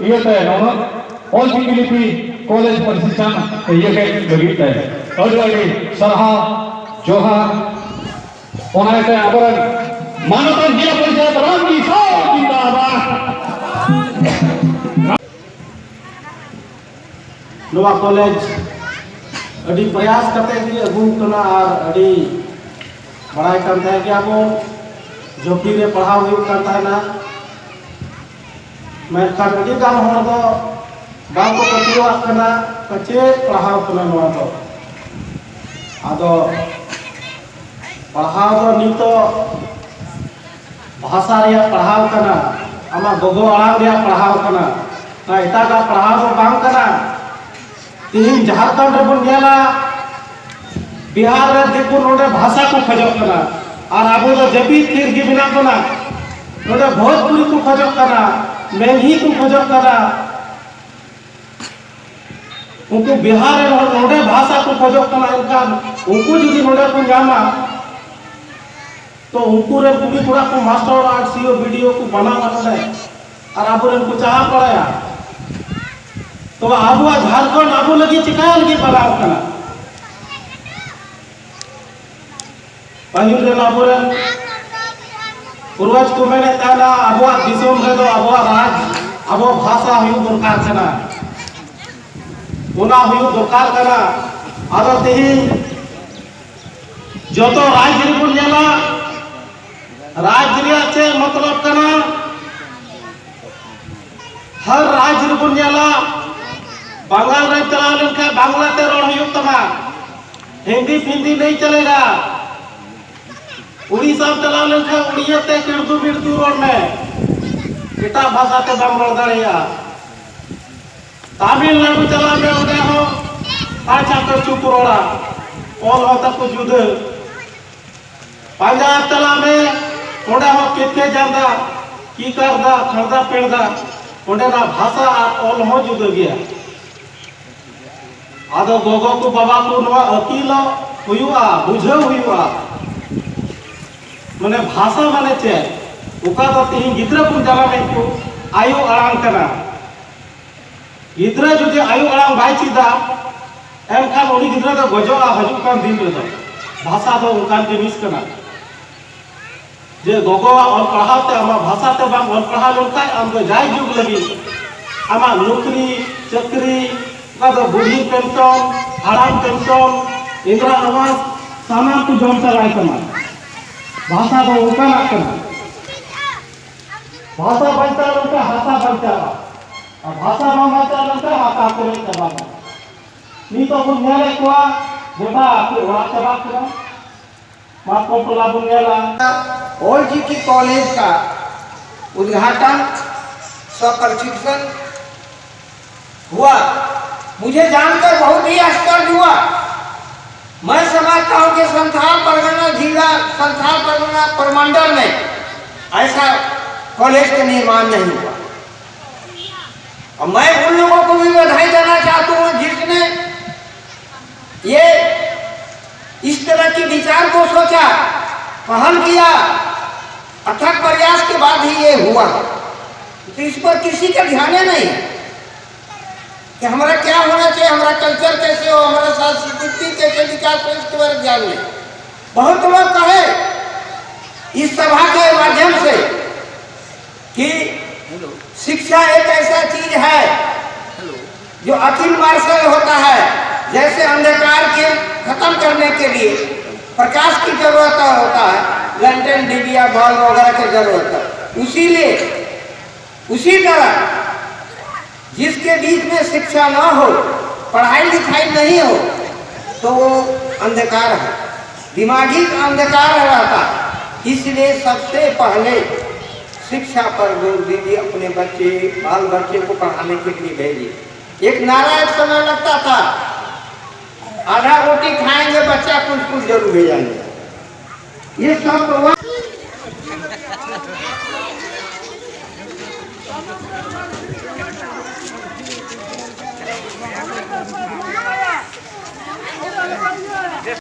ᱤᱭᱟᱹᱛᱮ ᱱᱚᱣᱟ ᱚᱞᱪᱤᱠᱤ ᱞᱤᱯᱤ ᱠᱚᱞᱮᱡᱽ ᱯᱨᱚᱛᱤᱥᱴᱷᱟᱱ ᱤᱭᱟᱹ ᱠᱮᱫ ᱞᱟᱹᱜᱤᱫ ᱛᱮ ᱟᱹᱰᱤ ᱟᱹᱰᱤ ᱥᱟᱨᱦᱟᱣ ᱡᱚᱦᱟᱨ ᱚᱱᱟᱛᱮ ᱟᱵᱚᱨᱮᱱ मानवता जिला परिषद रामजी साहब जिंदाबाद नवा कॉलेज अड़ी प्रयास करते कि अगू करना और अड़ी बड़ाई करता है कि आपको जोपी रे पढ़ाव हुई करता है ना मैं खान अड़ी गांव हो तो गांव को पतिवा करना कच्चे पढ़ाव करना नवा तो आदो पढ़ाव तो नहीं तो भाषा रे पढ़ाव करना आमा गोगो आड़ांग रे पढ़ाव करना ना इता का पढ़ाव तो बांग करना तीन झारखंड रे बन गेला बिहार रे देखो नोडे भाषा को खजक करना और आबो तो जबी तीर की बिना करना नोडे भोजपुरी को खजक करना मेघी को खजक करना उनको बिहार रे नोडे भाषा को खजक करना इनका उनको जुदी नोडे को जामा तो उनको रे पूरी पूरा को मास्टर आर्ट सीओ वीडियो को बना है और आबो रे को चाह पड़ाया तो आबो झारखंड आबो लगी चिकाया लगी बनाव करना पहिल रे आबो रे पूर्वज को मैंने कहला आबो दिसोम रे तो आबो राज आबो भाषा हुई दरकार करना ओना हुई दरकार करना आरो तेही जो तो राज्य रे को जाला राज्य रे मतलब करना हर राज्य रे को जाला बंगाल रे चला लेखा बांग्ला ते रोड हुई तमा हिंदी हिंदी नहीं चलेगा उड़ीसा चला लेखा उड़िया ते किड़दू बिड़दू रोड में एटा भाषा ते बाम रोड दाड़िया तमिलनाडु चला में ओडे हो आचा कर चुप रोड़ा ऑल होता को जुद पंजाब चला में ओडे हो किथे जांदा की करदा खरदा पेड़दा ओडे ना भाषा ऑल हो जुद गया आदो गोगो को बाबा को नवा अकील हुआ बुझे हुआ माने भाषा माने चे उका तो तीन गिद्रा को जला में को आयु आराम करना गिद्रा जुदी आयु आराम बाई चिदा एम खान उनी गिद्रा तो गजोआ हजू कान दिन रे तो भाषा तो उकान के मिस करना जे गोगो और पढ़ाते आमा भाषा ते बांग और पढ़ा लोकाय आम तो जाय जुग लगी आमा नौकरी चाकरी का तो बुढ़ी पेंशन हराम पेंशन इंदिरा आवास सामान को जम चलाए कमा भाषा तो उनका ना करना भाषा बनता उनका हाथा बनता और भाषा बनता उनका हाथा करे चबा नहीं तो बुनियाले को गोटा आपके वहां चबा करा माको टोला बुनियाला ऑल जीटी कॉलेज का उद्घाटन प्रशिक्षण हुआ। मुझे जानकर बहुत ही आश्चर्य हुआ। मैं समझता हूँ कि संथाल परगना जिला संथाल परगना प्रमंडल में ऐसा कॉलेज का निर्माण नहीं हुआ और मैं उन लोगों को भी बधाई देना चाहता हूँ जिसने ये इस तरह की विचार को सोचा पहल किया अथक प्रयास के बाद ही ये हुआ तो इस पर किसी का ध्यान नहीं कि हमारा क्या होना चाहिए हमारा कल्चर कैसे हो हमारा संस्कृति कैसे विकास हो इसके बारे में ध्यान नहीं। बहुत लोग कहे इस सभा के माध्यम से कि शिक्षा एक ऐसा चीज है जो अखिल मार्शल होता है जैसे अंधकार के खत्म करने के लिए प्रकाश की जरूरत होता है लैंटर्न डिबिया बल्ब वगैरह की जरूरत है उसी तरह जिसके बीच में शिक्षा ना हो पढ़ाई लिखाई नहीं हो तो वो अंधकार है दिमागी अंधकार रहता इसलिए सबसे पहले शिक्षा पर जोर दीजिए अपने बच्चे बाल बच्चे को पढ़ाने के लिए भेजिए। एक नारा एक समय लगता था आधा रोटी खाएंगे बच्चा कुछ जरूर भेजेंगे ये सब